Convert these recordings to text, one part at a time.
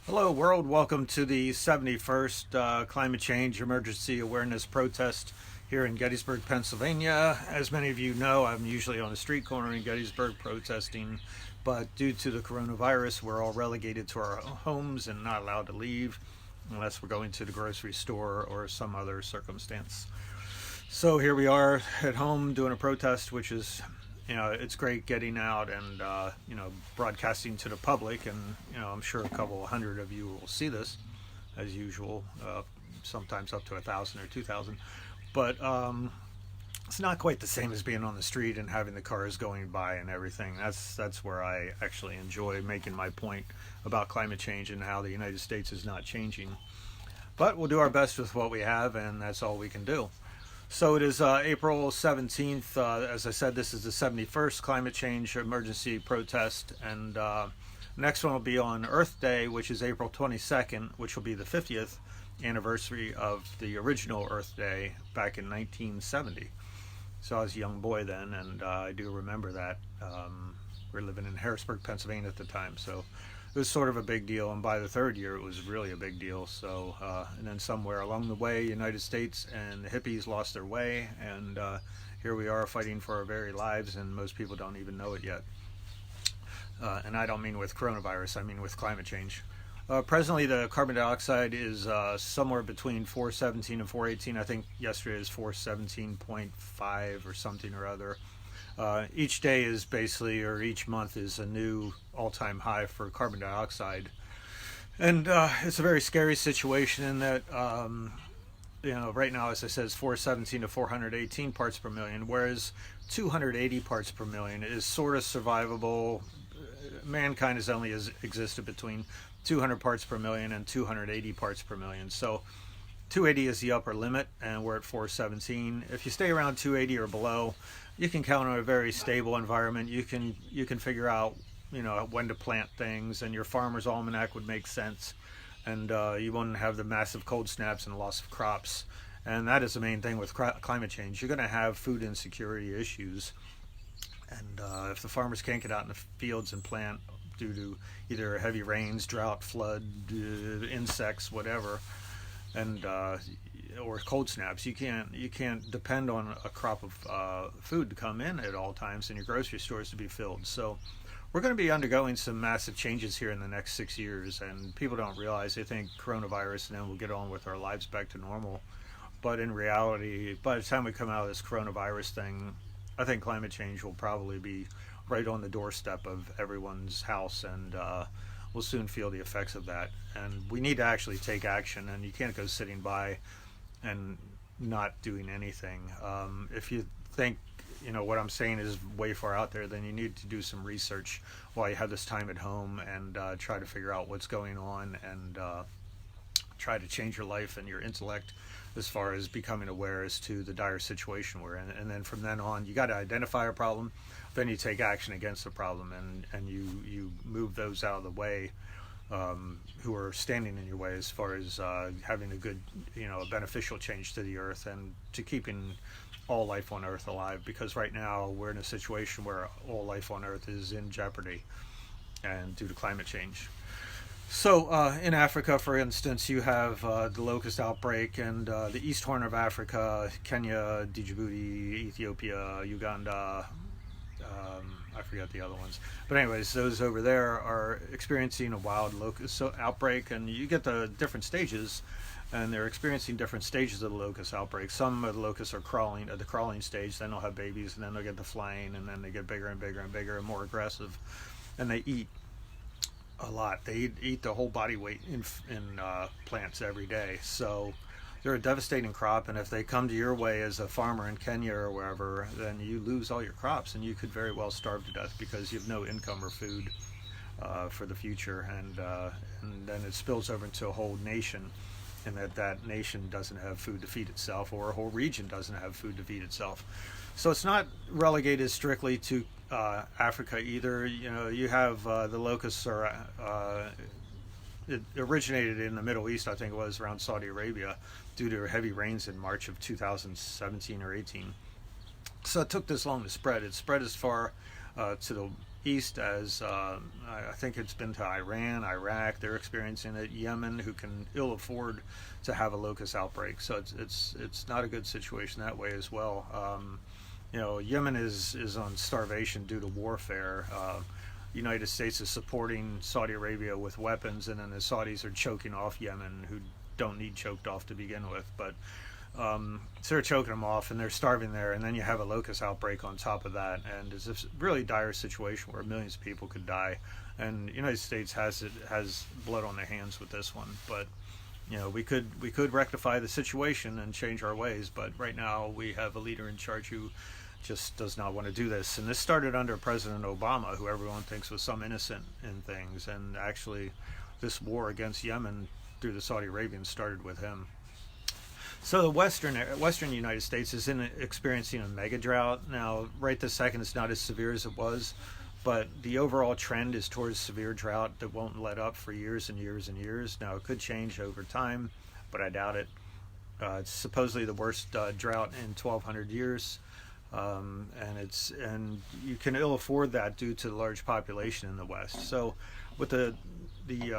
Hello, world. Welcome to the 71st Climate Change Emergency Awareness Protest here in Gettysburg, Pennsylvania. As many of you know, I'm usually on a street corner in Gettysburg protesting, but due to the coronavirus, we're all relegated to our homes and not allowed to leave unless we're going to the grocery store or some other circumstance. So here we are at home doing a protest, which is, it's great getting out and, broadcasting to the public. And, I'm sure a couple hundred of you will see this as usual, sometimes up to 1,000 or 2,000. But it's not quite the same as being on the street and having the cars going by and everything. That's where I actually enjoy making my point about climate change and how the United States is not changing. But we'll do our best with what we have, and that's all we can do. So it is April 17th. As I said, this is the 71st Climate Change Emergency Protest. And next one will be on Earth Day, which is April 22nd, which will be the 50th anniversary of the original Earth Day back in 1970. So I was a young boy then, and I do remember that. We were living in Harrisburg, Pennsylvania at the time. So it was sort of a big deal, and by the third year it was really a big deal. So and then somewhere along the way, United States and the hippies lost their way, and here we are fighting for our very lives, and most people don't even know it yet. And I don't mean with coronavirus, I mean with climate change. Presently the carbon dioxide is somewhere between 417 and 418. I think yesterday is 417.5 or something or other. Each day is basically, or each month is a new all-time high for carbon dioxide. And it's a very scary situation in that, right now, as I said, it's 417 to 418 parts per million, whereas 280 parts per million is sort of survivable. Mankind has only existed between 200 parts per million and 280 parts per million. So 280 is the upper limit, and we're at 417. If you stay around 280 or below, you can count on a very stable environment. You can figure out, when to plant things, and your farmer's almanac would make sense, and you wouldn't have the massive cold snaps and loss of crops. And that is the main thing with climate change. You're going to have food insecurity issues, and if the farmers can't get out in the fields and plant due to either heavy rains, drought, flood, insects, whatever, and or cold snaps, you can't depend on a crop of food to come in at all times and your grocery stores to be filled. So we're going to be undergoing some massive changes here in the next 6 years, and people don't realize. They think coronavirus and then we'll get on with our lives back to normal. But in reality, by the time we come out of this coronavirus thing, I think climate change will probably be right on the doorstep of everyone's house, and we'll soon feel the effects of that. And we need to actually take action, and you can't go sitting by and not doing anything. If you think what I'm saying is way far out there, then you need to do some research while you have this time at home, and try to figure out what's going on, and try to change your life and your intellect as far as becoming aware as to the dire situation we're in. And then from then on, you got to identify a problem, then you take action against the problem, and you move those out of the way who are standing in your way as far as having a good, a beneficial change to the earth and to keeping all life on earth alive. Because right now we're in a situation where all life on earth is in jeopardy, and due to climate change. So in Africa, for instance, you have the locust outbreak, and the East Horn of Africa, Kenya, Djibouti, Ethiopia, Uganda, I forget the other ones. But anyways, those over there are experiencing a wild locust outbreak, and you get the different stages, and they're experiencing different stages of the locust outbreak. Some of the locusts are crawling at the crawling stage, then they'll have babies, and then they'll get the flying, and then they get bigger and bigger and bigger and more aggressive, and they eat a lot. They eat the whole body weight in plants every day. So they're a devastating crop, and if they come to your way as a farmer in Kenya or wherever, then you lose all your crops, and you could very well starve to death because you have no income or food for the future, and then it spills over into a whole nation, and that nation doesn't have food to feed itself, or a whole region doesn't have food to feed itself. So it's not relegated strictly to Africa either. You have the locusts it originated in the Middle East, I think it was around Saudi Arabia, due to heavy rains in March of 2017 or 18. So it took this long to spread. It spread as far to the east as I think it's been to Iran, Iraq. They're experiencing it. Yemen, who can ill afford to have a locust outbreak. So it's not a good situation that way as well. Yemen is on starvation due to warfare. United States is supporting Saudi Arabia with weapons, and then the Saudis are choking off Yemen, who don't need choked off to begin with. But so they're choking them off, and they're starving there, and then you have a locust outbreak on top of that, and it's a really dire situation where millions of people could die, and the United States has blood on their hands with this one. But we could rectify the situation and change our ways, but right now we have a leader in charge who just does not want to do this. And this started under President Obama, who everyone thinks was some innocent in things, and actually this war against Yemen through the Saudi Arabians started with him. So the western United States is experiencing a mega drought now. Right this second, it's not as severe as it was, but the overall trend is towards severe drought that won't let up for years and years and years. Now, it could change over time, but I doubt it. It's supposedly the worst drought in 1,200 years, and you can ill afford that due to the large population in the West. So with the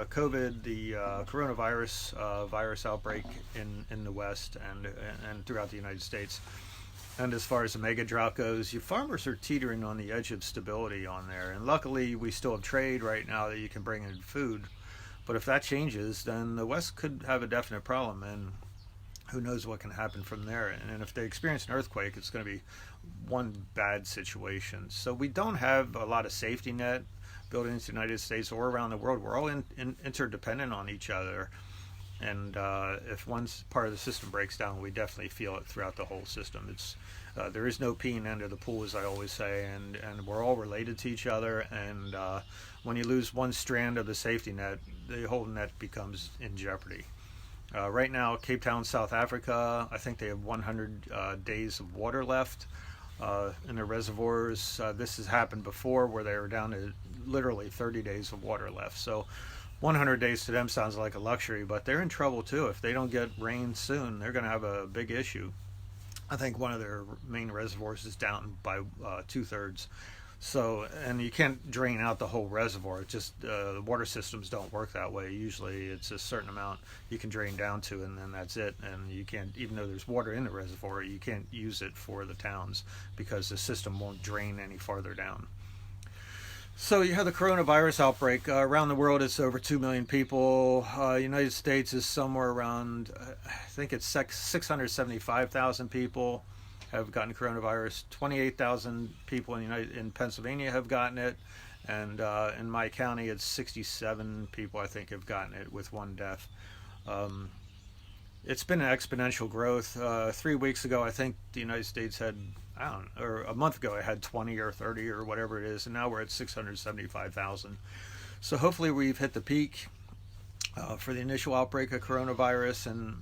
coronavirus virus outbreak in the West and throughout the United States, and as far as the mega drought goes, you farmers are teetering on the edge of stability on there. And luckily, we still have trade right now that you can bring in food. But if that changes, then the West could have a definite problem, and who knows what can happen from there. And if they experience an earthquake, it's going to be one bad situation. So we don't have a lot of safety net built into the United States or around the world. We're all interdependent on each other. And if one part of the system breaks down, we definitely feel it throughout the whole system. There is no peeing under the pool, as I always say, and we're all related to each other. And when you lose one strand of the safety net, the whole net becomes in jeopardy. Right now, Cape Town, South Africa, I think they have 100 days of water left in their reservoirs. This has happened before, where they were down to literally 30 days of water left. So 100 days to them sounds like a luxury, but they're in trouble too. If they don't get rain soon, they're going to have a big issue. I think one of their main reservoirs is down by 2/3. So, and you can't drain out the whole reservoir. It's just the water systems don't work that way. Usually it's a certain amount you can drain down to, and then that's it. And you can't, even though there's water in the reservoir, you can't use it for the towns because the system won't drain any farther down. So you have the coronavirus outbreak. Around the world, it's over 2 million people. United States is somewhere around, I think it's 675,000 people have gotten coronavirus. 28,000 people in Pennsylvania have gotten it. And in my county, it's 67 people, I think, have gotten it, with one death. It's been an exponential growth. 3 weeks ago, I think the United States had, or a month ago, it had 20 or 30 or whatever it is, and now we're at 675,000. So hopefully we've hit the peak for the initial outbreak of coronavirus, and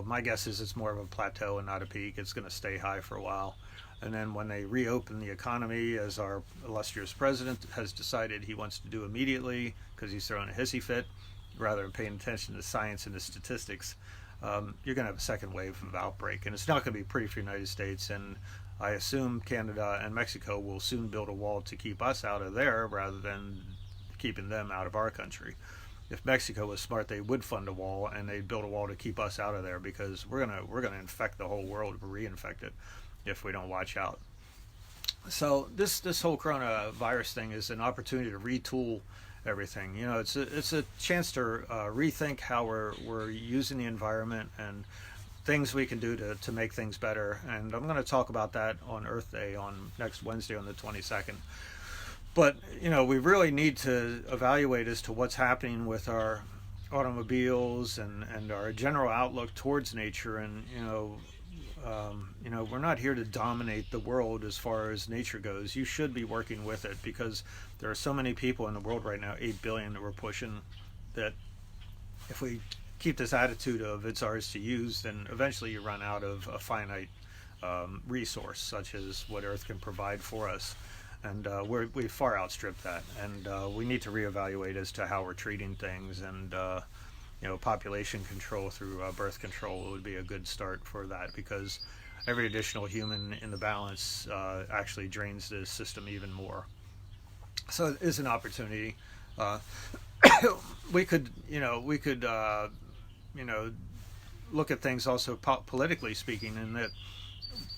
my guess is it's more of a plateau and not a peak. It's going to stay high for a while. And then when they reopen the economy, as our illustrious president has decided he wants to do immediately, because he's throwing a hissy fit, rather than paying attention to science and the statistics, you're going to have a second wave of outbreak. And it's not going to be pretty for the United States. And I assume Canada and Mexico will soon build a wall to keep us out of there rather than keeping them out of our country. If Mexico was smart, they would fund a wall, and they'd build a wall to keep us out of there, because we're gonna infect the whole world, reinfect it, if we don't watch out. So this whole coronavirus thing is an opportunity to retool everything. It's a chance to rethink how we're using the environment and things we can do to make things better. And I'm going to talk about that on Earth Day on next Wednesday on the 22nd. But we really need to evaluate as to what's happening with our automobiles and our general outlook towards nature. And we're not here to dominate the world as far as nature goes. You should be working with it, because there are so many people in the world right now, 8 billion that we're pushing, that if we keep this attitude of it's ours to use, then eventually you run out of a finite resource such as what Earth can provide for us. And we've far outstripped that. And we need to reevaluate as to how we're treating things. And population control through birth control would be a good start for that, because every additional human in the balance actually drains the system even more. So it is an opportunity. Uh, we could, you know, look at things also politically speaking, in that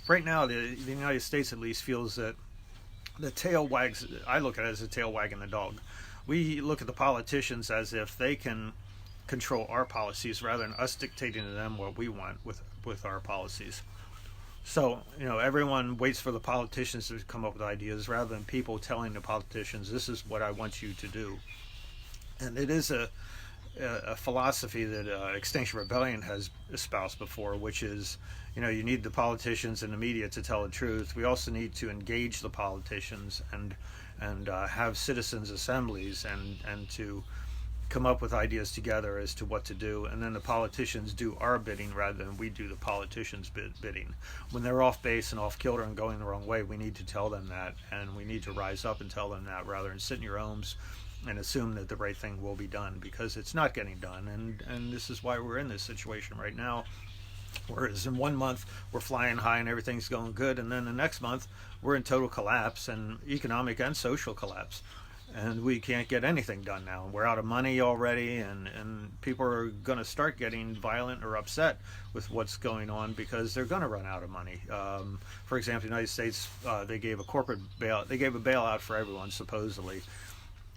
right now the United States at least feels that the tail wags. I look at it as a tail wagging the dog. We look at the politicians as if they can control our policies rather than us dictating to them what we want with our policies. So, everyone waits for the politicians to come up with ideas rather than people telling the politicians, this is what I want you to do. And it is a philosophy that Extinction Rebellion has espoused before, which is, you need the politicians and the media to tell the truth. We also need to engage the politicians and have citizens' assemblies and to come up with ideas together as to what to do, and then the politicians do our bidding rather than we do the politicians' bidding. When they're off base and off kilter and going the wrong way, we need to tell them that, and we need to rise up and tell them that rather than sit in your homes and assume that the right thing will be done, because it's not getting done. And this is why we're in this situation right now. Whereas in 1 month we're flying high and everything's going good, and then the next month we're in total collapse, and economic and social collapse, and we can't get anything done now. We're out of money already, and people are going to start getting violent or upset with what's going on because they're going to run out of money. For example, the United States, they gave a corporate bailout. They gave a bailout for everyone, supposedly,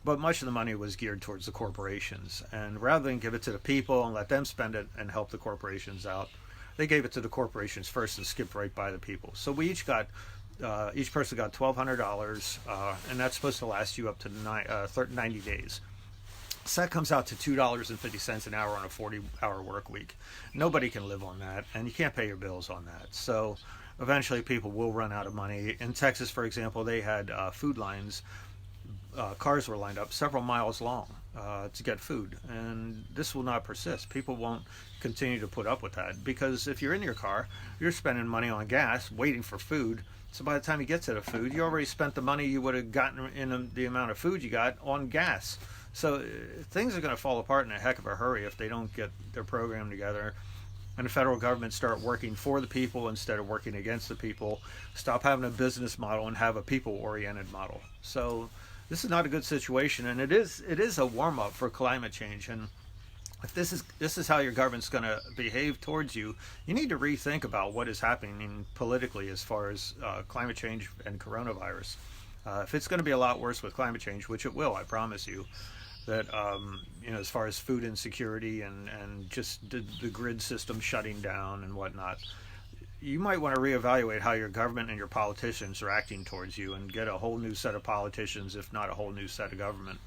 but much of the money was geared towards the corporations. And rather than give it to the people and let them spend it and help the corporations out, they gave it to the corporations first and skipped right by the people. So we each person got $1,200, and that's supposed to last you up to 90 days. So that comes out to $2.50 an hour on a 40-hour work week. Nobody can live on that, and you can't pay your bills on that. So eventually people will run out of money. In Texas, for example, they had food lines. Cars were lined up several miles long to get food, and this will not persist. People won't continue to put up with that, because if you're in your car, you're spending money on gas waiting for food. So by the time you get to the food, you already spent the money you would have gotten in the amount of food you got on gas. So things are going to fall apart in a heck of a hurry if they don't get their program together, and the federal government start working for the people instead of working against the people. Stop having a business model and have a people-oriented model. So this is not a good situation, and it is a warm-up for climate change. And if this is how your government's going to behave towards you, you need to rethink about what is happening politically as far as climate change and coronavirus. If it's going to be a lot worse with climate change, which it will, I promise you, that as far as food insecurity and just the grid system shutting down and whatnot, you might want to reevaluate how your government and your politicians are acting towards you and get a whole new set of politicians, if not a whole new set of government.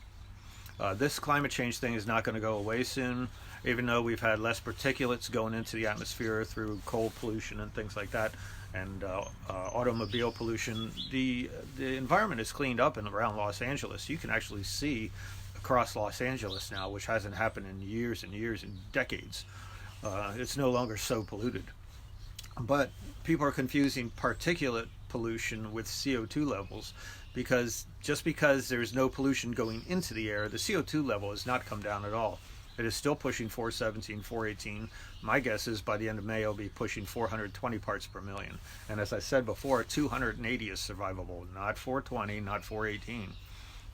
This climate change thing is not going to go away soon, even though we've had less particulates going into the atmosphere through coal pollution and things like that, and automobile pollution. The environment is cleaned up and around Los Angeles. You can actually see across Los Angeles now, which hasn't happened in years and years and decades. It's no longer so polluted. But people are confusing particulate pollution with CO2 levels, because just because there's no pollution going into the air, the CO2 level has not come down at all. It is still pushing 417, 418. My guess is by the end of May, it'll be pushing 420 parts per million. And as I said before, 280 is survivable, not 420, not 418.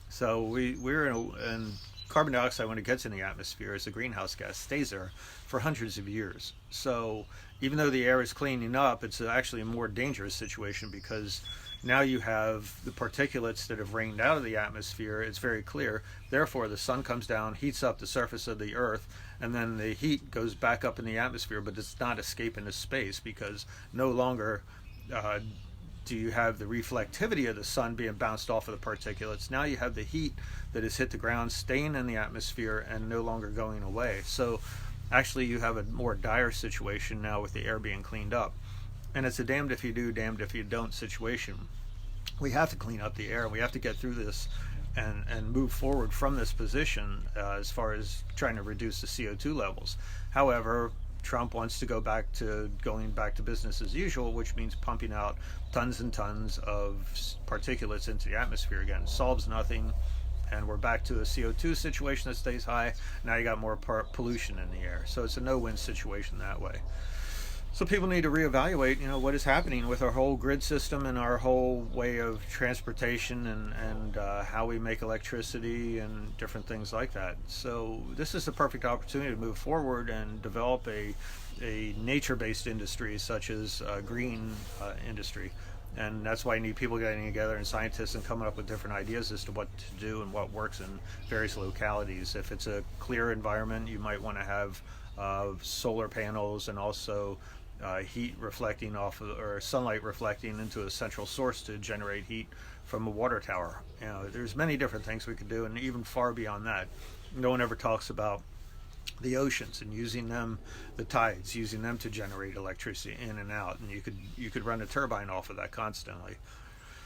So we're in carbon dioxide, when it gets in the atmosphere as a greenhouse gas, stays there for hundreds of years. So even though the air is cleaning up, it's actually a more dangerous situation, because now you have the particulates that have rained out of the atmosphere. It's very clear. Therefore, the sun comes down, heats up the surface of the earth, and then the heat goes back up in the atmosphere, but it's not escaping to space, because no longer do you have the reflectivity of the sun being bounced off of the particulates. Now you have the heat that has hit the ground staying in the atmosphere and no longer going away. So actually you have a more dire situation now with the air being cleaned up. And it's a damned if you do, damned if you don't situation. We have to clean up the air. We have to get through this and move forward from this position as far as trying to reduce the CO2 levels. However, Trump wants to going back to business as usual, which means pumping out tons and tons of particulates into the atmosphere again. Solves nothing, and we're back to a CO2 situation that stays high. Now you got more pollution in the air. So it's a no-win situation that way. So people need to reevaluate, what is happening with our whole grid system and our whole way of transportation and how we make electricity and different things like that. So this is the perfect opportunity to move forward and develop a nature-based industry such as green industry. And that's why you need people getting together and scientists and coming up with different ideas as to what to do and what works in various localities. If it's a clear environment, you might want to have solar panels and also heat reflecting off of, or sunlight reflecting into a central source to generate heat from a water tower. There's many different things we could do, and even far beyond that. No one ever talks about the oceans and using them, the tides, using them to generate electricity in and out, and you could run a turbine off of that constantly.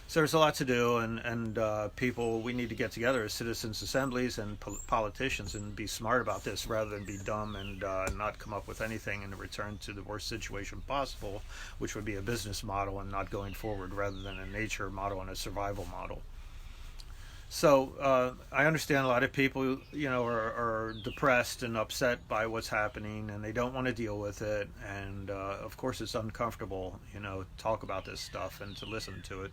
So there's a lot to do, and people, we need to get together as citizens assemblies and politicians and be smart about this rather than be dumb and not come up with anything and return to the worst situation possible, which would be a business model and not going forward rather than a nature model and a survival model. So I understand a lot of people, are depressed and upset by what's happening, and they don't want to deal with it. And of course, it's uncomfortable, talk about this stuff and to listen to it.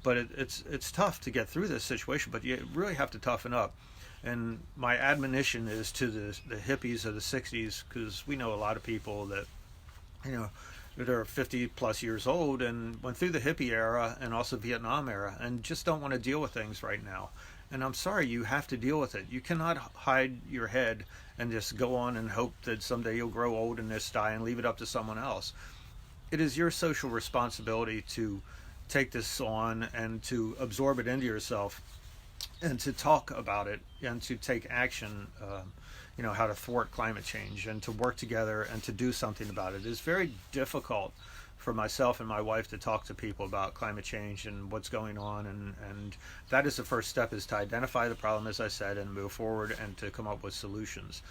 But it's tough to get through this situation. But you really have to toughen up. And my admonition is to the hippies of the '60s, because we know a lot of people that, that are 50 plus years old and went through the hippie era and also Vietnam era and just don't want to deal with things right now. And I'm sorry, you have to deal with it. You cannot hide your head and just go on and hope that someday you'll grow old and just die and leave it up to someone else. It is your social responsibility to take this on and to absorb it into yourself and to talk about it and to take action, how to thwart climate change and to work together and to do something about it. It's very difficult for myself and my wife to talk to people about climate change and what's going on, and that is the first step, is to identify the problem, as I said, and move forward and to come up with solutions.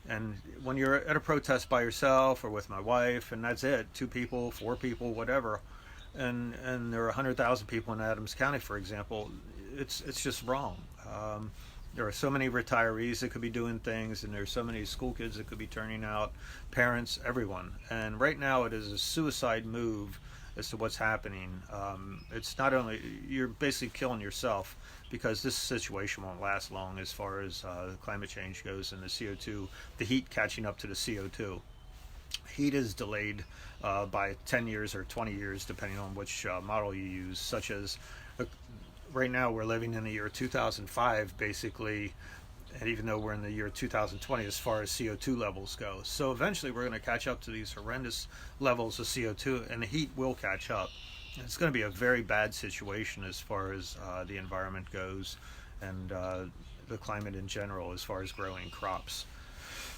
And when you're at a protest by yourself or with my wife, and that's it, 2 people, 4 people, whatever, and there are 100,000 people in Adams County, for example, it's just wrong. There are so many retirees that could be doing things, and there's so many school kids that could be turning out, parents, everyone. And right now it is a suicide move as to what's happening. It's not only, you're basically killing yourself, because this situation won't last long as far as climate change goes and the CO2, the heat catching up to the CO2. Heat is delayed by 10 years or 20 years, depending on which model you use, such as right now we're living in the year 2005, basically, and even though we're in the year 2020 as far as CO2 levels go. So eventually we're going to catch up to these horrendous levels of CO2, and the heat will catch up. It's going to be a very bad situation as far as the environment goes and the climate in general as far as growing crops.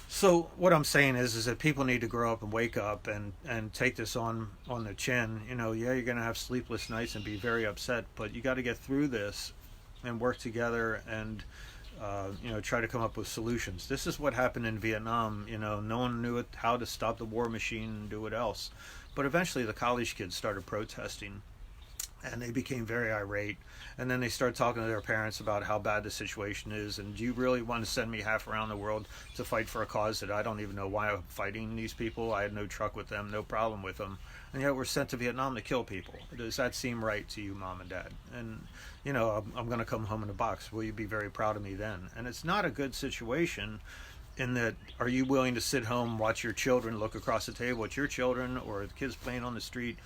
So what I'm saying is that people need to grow up and wake up and take this on the chin. You're going to have sleepless nights and be very upset, but you got to get through this and work together and try to come up with solutions. This is what happened in Vietnam. No one knew how to stop the war machine and do what else. But eventually the college kids started protesting, and they became very irate. And then they started talking to their parents about how bad the situation is, and do you really want to send me half around the world to fight for a cause that I don't even know why I'm fighting these people? I had no truck with them, no problem with them, and yet we're sent to Vietnam to kill people. Does that seem right to you, Mom and Dad? And I'm going to come home in a box. Will you be very proud of me then? And it's not a good situation, in that, are you willing to sit home, watch your children, look across the table at your children or the kids playing on the street,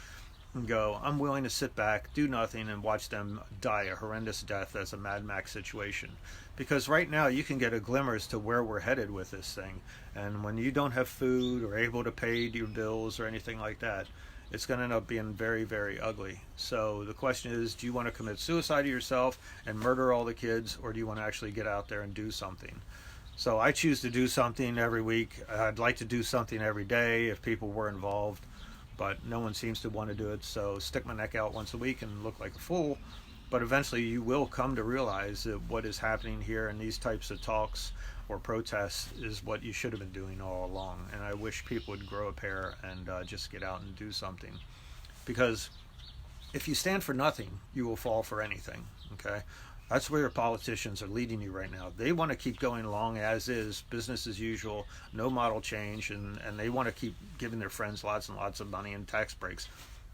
and go, I'm willing to sit back, do nothing, and watch them die a horrendous death as a Mad Max situation? Because right now you can get a glimmer as to where we're headed with this thing. And when you don't have food or able to pay your bills or anything like that, it's going to end up being very, very ugly. So the question is, do you want to commit suicide to yourself and murder all the kids, or do you want to actually get out there and do something? So I choose to do something every week. I'd like to do something every day if people were involved, but no one seems to want to do it. So stick my neck out once a week and look like a fool. But eventually you will come to realize that what is happening here in these types of talks or protests is what you should have been doing all along. And I wish people would grow a pair and just get out and do something. Because if you stand for nothing, you will fall for anything, okay? That's where your politicians are leading you right now. They want to keep going along as is, business as usual, no model change, and they want to keep giving their friends lots and lots of money and tax breaks.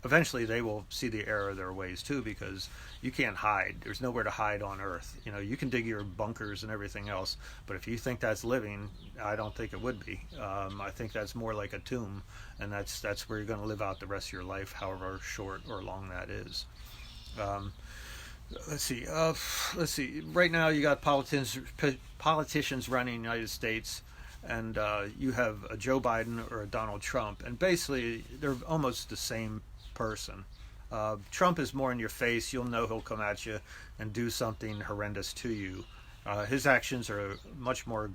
Eventually they will see the error of their ways too, because you can't hide. There's nowhere to hide on earth. You can dig your bunkers and everything else, but if you think that's living, I don't think it would be. I think that's more like a tomb, and that's where you're going to live out the rest of your life, however short or long that is. Let's see. Right now you got politicians running the United States, and you have a Joe Biden or a Donald Trump, and basically they're almost the same person. Trump is more in your face. You'll know he'll come at you and do something horrendous to you. His actions are much more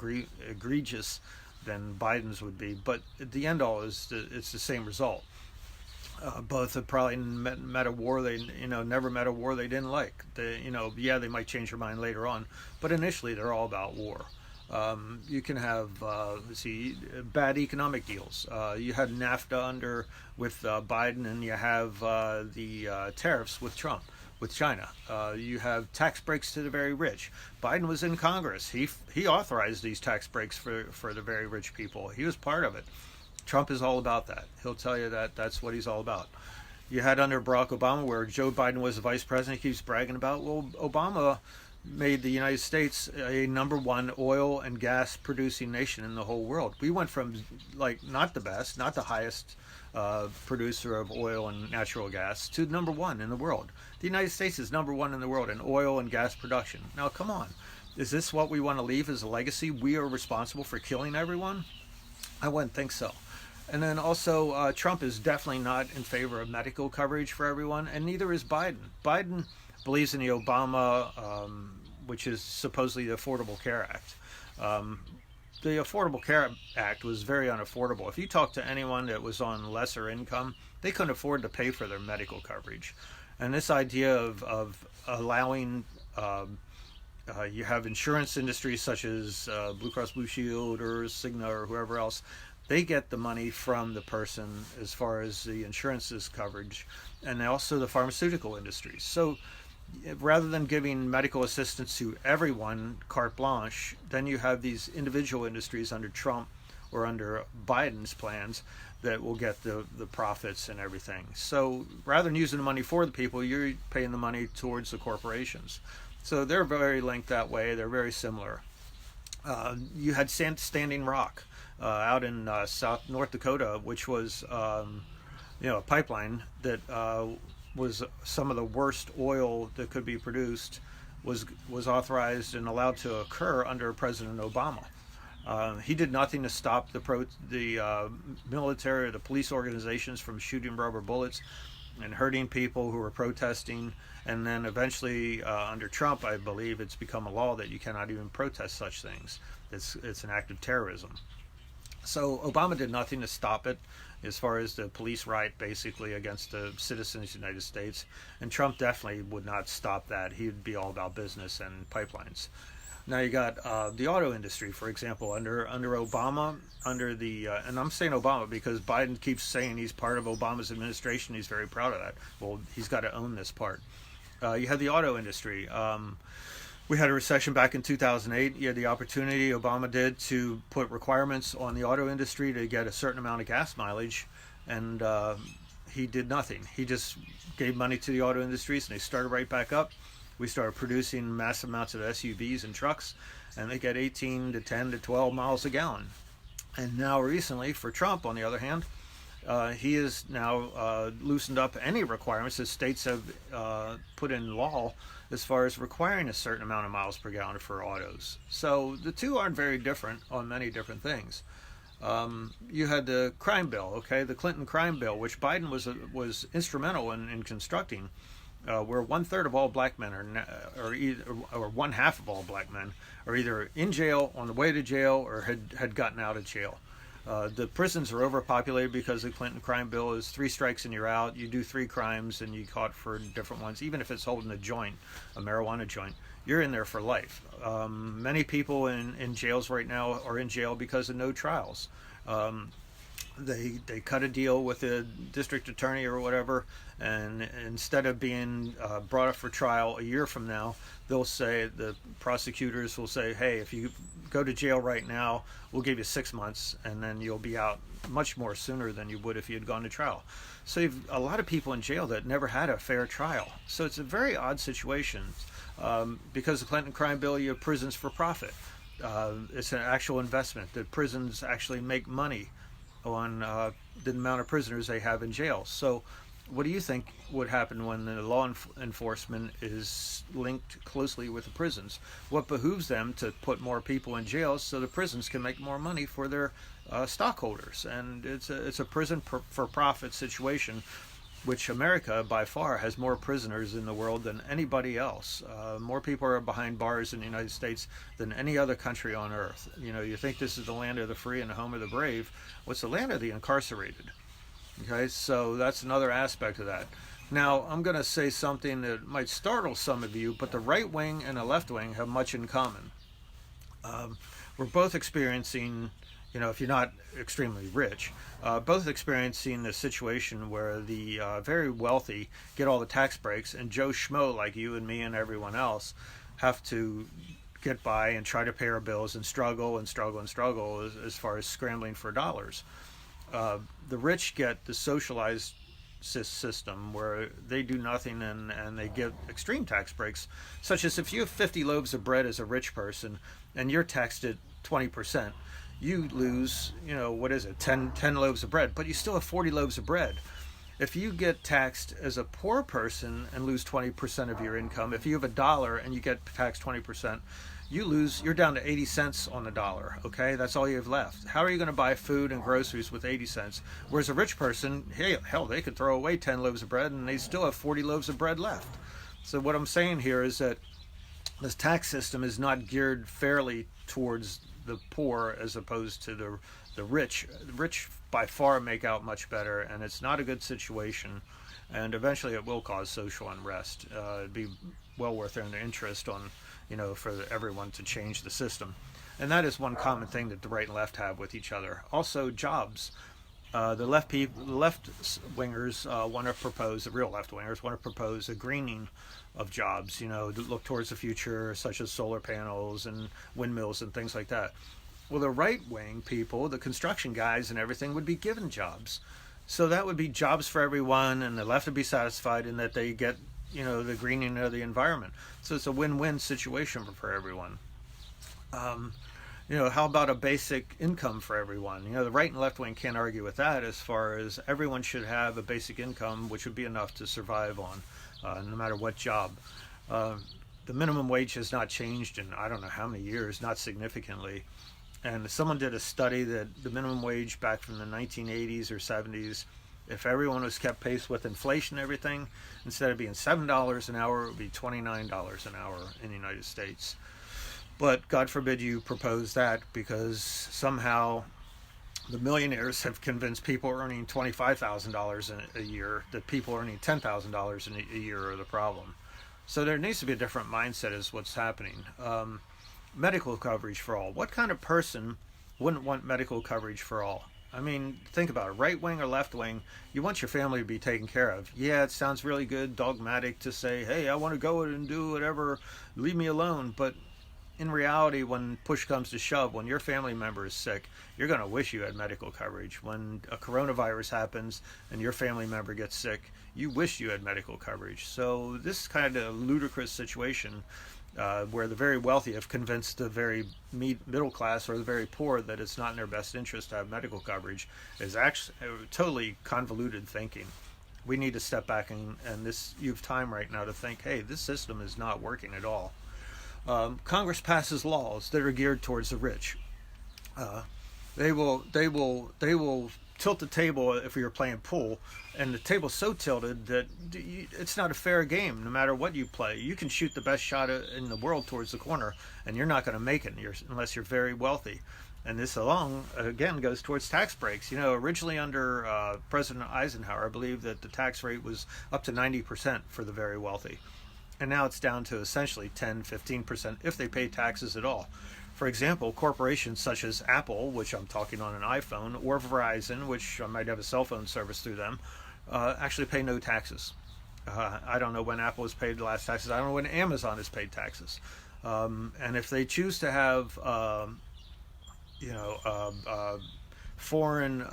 egregious than Biden's would be, but at the end all it's the same result. Both have probably met a war never met a war they didn't like. They might change their mind later on, but initially they're all about war. You can have bad economic deals. You had NAFTA with Biden, and you have the tariffs with Trump, with China. You have tax breaks to the very rich. Biden was in Congress. He authorized these tax breaks for the very rich people. He was part of it. Trump is all about that. He'll tell you that that's what he's all about. You had under Barack Obama, where Joe Biden was the vice president, he keeps bragging about, well, Obama made the United States a #1 oil and gas producing nation in the whole world. We went from not the best, not the highest producer of oil and natural gas to #1 in the world. The United States is #1 in the world in oil and gas production. Now, come on. Is this what we want to leave as a legacy? We are responsible for killing everyone? I wouldn't think so. And then also, Trump is definitely not in favor of medical coverage for everyone, and neither is Biden. Biden believes in the Obama, which is supposedly the Affordable Care Act. The Affordable Care Act was very unaffordable. If you talk to anyone that was on lesser income, they couldn't afford to pay for their medical coverage. And this idea of allowing, you have insurance industries such as Blue Cross Blue Shield or Cigna or whoever else, they get the money from the person as far as the insurance's coverage, and also the pharmaceutical industries. So rather than giving medical assistance to everyone carte blanche, then you have these individual industries under Trump or under Biden's plans that will get the profits and everything. So rather than using the money for the people, you're paying the money towards the corporations. So they're very linked that way. They're very similar. You had Standing Rock out in North Dakota, which was a pipeline that was some of the worst oil that could be produced, was authorized and allowed to occur under President Obama. He did nothing to stop the military or the police organizations from shooting rubber bullets and hurting people who were protesting. And then eventually, under Trump, I believe it's become a law that you cannot even protest such things. It's an act of terrorism. So Obama did nothing to stop it, as far as the police riot basically against the citizens of the United States. And Trump definitely would not stop that. He'd be all about business and pipelines. Now you got the auto industry, for example, under Obama, and I'm saying Obama because Biden keeps saying he's part of Obama's administration. He's very proud of that. Well, he's got to own this part. You had the auto industry. We had a recession back in 2008. You had the opportunity, Obama did, to put requirements on the auto industry to get a certain amount of gas mileage, and he did nothing. He just gave money to the auto industries, and they started right back up. We started producing massive amounts of SUVs and trucks, and they get 18 to 10 to 12 miles a gallon. And now recently, for Trump, on the other hand, he has now loosened up any requirements that states have put in law as far as requiring a certain amount of miles per gallon for autos. So the two aren't very different on many different things. You had the crime bill, the Clinton crime bill, which Biden was instrumental in constructing, where 1/3 of all black men or 1/2 of all black men are either in jail, on the way to jail, or had gotten out of jail. The prisons are overpopulated because the Clinton crime bill is 3 strikes and you're out. You do 3 crimes and you caught for different ones. Even if it's holding a joint, a marijuana joint, you're in there for life. Many people in jails right now are in jail because of no trials. they cut a deal with the district attorney or whatever, and instead of being brought up for trial a year from now, they'll say, the prosecutors will say, hey, if you go to jail right now, we'll give you 6 months, and then you'll be out much more sooner than you would if you had gone to trial. So you've a lot of people in jail that never had a fair trial. So it's a very odd situation. Because the Clinton crime bill, you have prisons for profit. It's an actual investment. The prisons actually make money on the amount of prisoners they have in jail. So what do you think would happen when the law enforcement is linked closely with the prisons? What behooves them to put more people in jail so the prisons can make more money for their stockholders? And it's a prison for profit situation, which America by far has more prisoners in the world than anybody else. More people are behind bars in the United States than any other country on earth. You know, you think this is the land of the free and the home of the brave. What's the land of the incarcerated? Okay, so that's another aspect of that. Now, I'm going to say something that might startle some of you, but the right wing and the left wing have much in common. We're both experiencing, you know, if you're not extremely rich, both experiencing a situation where the very wealthy get all the tax breaks, and Joe Schmo like you and me and everyone else have to get by and try to pay our bills and struggle and struggle and struggle as far as scrambling for dollars. The rich get the socialized system where they do nothing and they get extreme tax breaks, such as if you have 50 loaves of bread as a rich person and you're taxed at 20%, you lose, you know, what is it, 10 loaves of bread, but you still have 40 loaves of bread. If you get taxed as a poor person and lose 20% of your income, if you have $1 and you get taxed 20%, you're down to 80 cents on the dollar, okay? That's all you have left. How are you going to buy food and groceries with 80 cents? Whereas a rich person, hey, hell, they could throw away 10 loaves of bread and they still have 40 loaves of bread left. So what I'm saying here is that this tax system is not geared fairly towards the poor as opposed to the rich. The rich by far make out much better, and it's not a good situation, and eventually it will cause social unrest. It'd be well worth their interest on, you know, for everyone to change the system. And that is one common thing that the right and left have with each other. Also, jobs. The left wingers want to propose, the real left wingers want to propose a greening of jobs, you know, to look towards the future, such as solar panels and windmills and things like that. Well, the right wing people, the construction guys and everything, would be given jobs. So that would be jobs for everyone, and the left would be satisfied in that they get, you know, the greening of the environment. So it's a win-win situation for everyone. You know, how about a basic income for everyone? You know, the right and left wing can't argue with that, as far as everyone should have a basic income, which would be enough to survive on, no matter what job. The minimum wage has not changed in I don't know how many years, not significantly. And someone did a study that the minimum wage back from the 1980s or 70s, if everyone was kept pace with inflation and everything, instead of being $7 an hour, it would be $29 an hour in the United States. But God forbid you propose that, because somehow the millionaires have convinced people earning $25,000 a year that people earning $10,000 a year are the problem. So there needs to be a different mindset as what's happening. Medical coverage for all. What kind of person wouldn't want medical coverage for all? I mean, think about it. Right wing or left wing, you want your family to be taken care of. Yeah, it sounds really good, dogmatic to say, hey, I want to go and do whatever, leave me alone. But in reality, when push comes to shove, when your family member is sick, you're going to wish you had medical coverage. When a coronavirus happens and your family member gets sick, you wish you had medical coverage. So this kind of ludicrous situation where the very wealthy have convinced the very middle class or the very poor that it's not in their best interest to have medical coverage is actually totally convoluted thinking. We need to step back and you have time right now to think, hey, this system is not working at all. Congress passes laws that are geared towards the rich. They will tilt the table if you're playing pool, and the table's so tilted that it's not a fair game no matter what you play. You can shoot the best shot in the world towards the corner, and you're not going to make it unless you're very wealthy. And this alone, again, goes towards tax breaks. You know, originally under President Eisenhower, I believe that the tax rate was up to 90% for the very wealthy. And now it's down to essentially 10, 15% if they pay taxes at all. For example, corporations such as Apple, which I'm talking on an iPhone, or Verizon, which I might have a cell phone service through them, actually pay no taxes. I don't know when Apple has paid the last taxes. I don't know when Amazon has paid taxes. And if they choose to have, foreign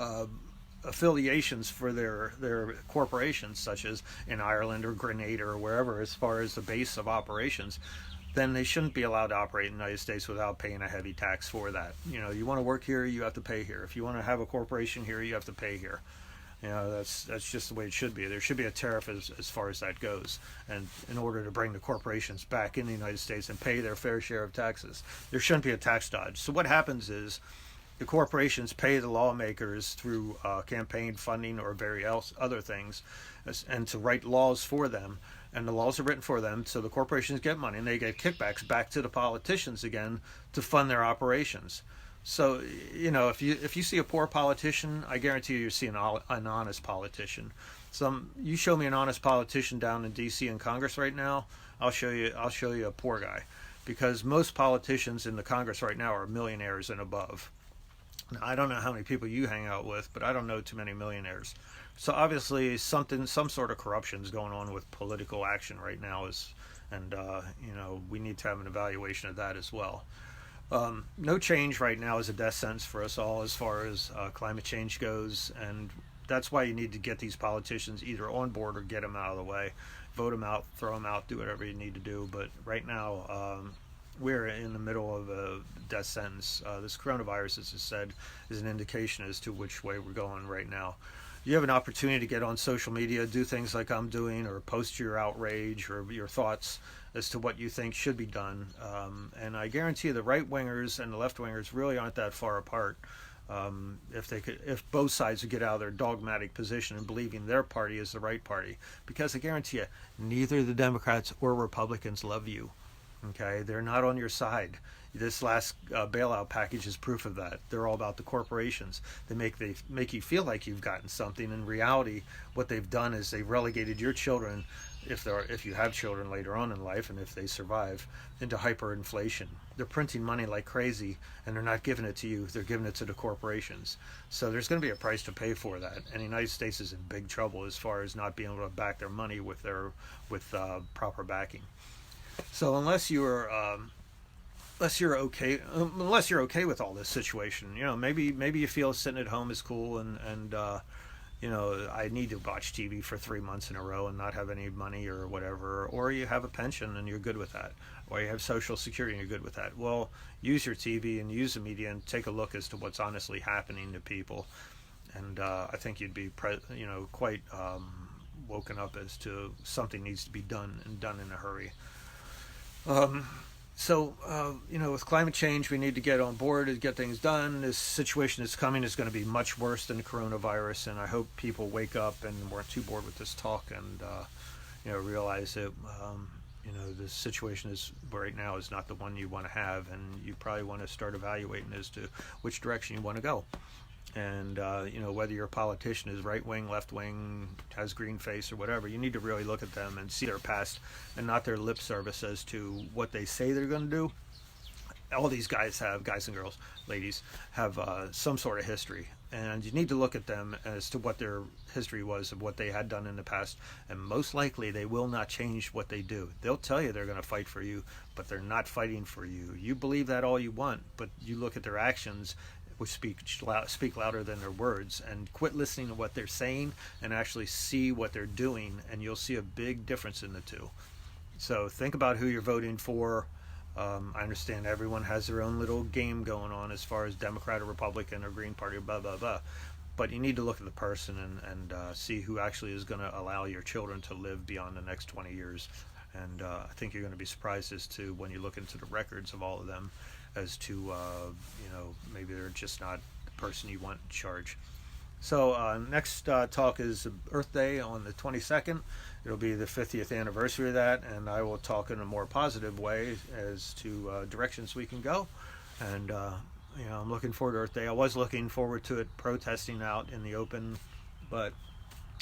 affiliations for their corporations, such as in Ireland or Grenada or wherever, as far as the base of operations, then they shouldn't be allowed to operate in the United States without paying a heavy tax for that. You want to work here, you have to pay here. If you want to have a corporation here, you have to pay here. That's just the way it should be. There should be a tariff as far as that goes, and in order to bring the corporations back in the United States and pay their fair share of taxes, there shouldn't be a tax dodge. So what happens is the corporations pay the lawmakers through campaign funding or various other things, and to write laws for them. And the laws are written for them, so the corporations get money, and they get kickbacks back to the politicians again to fund their operations. So, if you see a poor politician, I guarantee you see an honest politician. You show me an honest politician down in D.C. in Congress right now, I'll show you a poor guy, because most politicians in the Congress right now are millionaires and above. Now, I don't know how many people you hang out with, but I don't know too many millionaires. So obviously some sort of corruption is going on with political action right now, and we need to have an evaluation of that as well. No change right now is a death sentence for us all as far as climate change goes, and that's why you need to get these politicians either on board or get them out of the way. Vote them out, throw them out, do whatever you need to do. But right now, we're in the middle of a death sentence. This coronavirus, as I said, is an indication as to which way we're going right now. You have an opportunity to get on social media, do things like I'm doing, or post your outrage or your thoughts as to what you think should be done. And I guarantee you the right-wingers and the left-wingers really aren't that far apart. If both sides would get out of their dogmatic position and believing their party is the right party. Because I guarantee you, neither the Democrats or Republicans love you. Okay, they're not on your side. This last bailout package is proof of that. They're all about the corporations. They make you feel like you've gotten something. In reality, what they've done is they've relegated your children, if you have children later on in life, and if they survive, into hyperinflation. They're printing money like crazy, and they're not giving it to you. They're giving it to the corporations. So there's going to be a price to pay for that. And the United States is in big trouble as far as not being able to back their money with proper backing. So unless you're okay with all this situation, maybe you feel sitting at home is cool, and I need to watch TV for 3 months in a row and not have any money or whatever, or you have a pension and you're good with that, or you have Social Security and you're good with that. Well, use your TV and use the media and take a look as to what's honestly happening to people, and I think you'd be quite woken up as to something needs to be done, and done in a hurry. With climate change, we need to get on board and get things done. This situation that's coming is going to be much worse than the coronavirus, and I hope people wake up and weren't too bored with this talk and, realize that, the situation right now is not the one you want to have, and you probably want to start evaluating as to which direction you want to go. And, whether your politician is right-wing, left-wing, has green face or whatever, you need to really look at them and see their past and not their lip service as to what they say they're going to do. All these guys and girls, ladies, have some sort of history. And you need to look at them as to what their history was of what they had done in the past. And most likely they will not change what they do. They'll tell you they're going to fight for you, but they're not fighting for you. You believe that all you want, but you look at their actions, which speak louder than their words, and quit listening to what they're saying and actually see what they're doing, and you'll see a big difference in the two. So think about who you're voting for. I understand everyone has their own little game going on as far as Democrat or Republican or Green Party or blah, blah, blah. But you need to look at the person and see who actually is going to allow your children to live beyond the next 20 years. And I think you're going to be surprised as to, when you look into the records of all of them, as to, maybe they're just not the person you want in charge. So next talk is Earth Day on the 22nd. It'll be the 50th anniversary of that, and I will talk in a more positive way as to directions we can go. And, I'm looking forward to Earth Day. I was looking forward to it protesting out in the open, but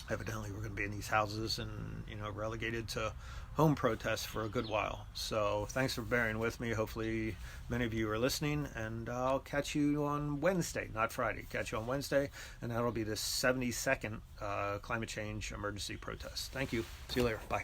evidently we're going to be in these houses and, relegated to home protests for a good while. So thanks for bearing with me. Hopefully many of you are listening, and I'll catch you on Wednesday, not Friday. Catch you on Wednesday, and that'll be the 72nd climate change emergency protest. Thank you. See you later. Bye.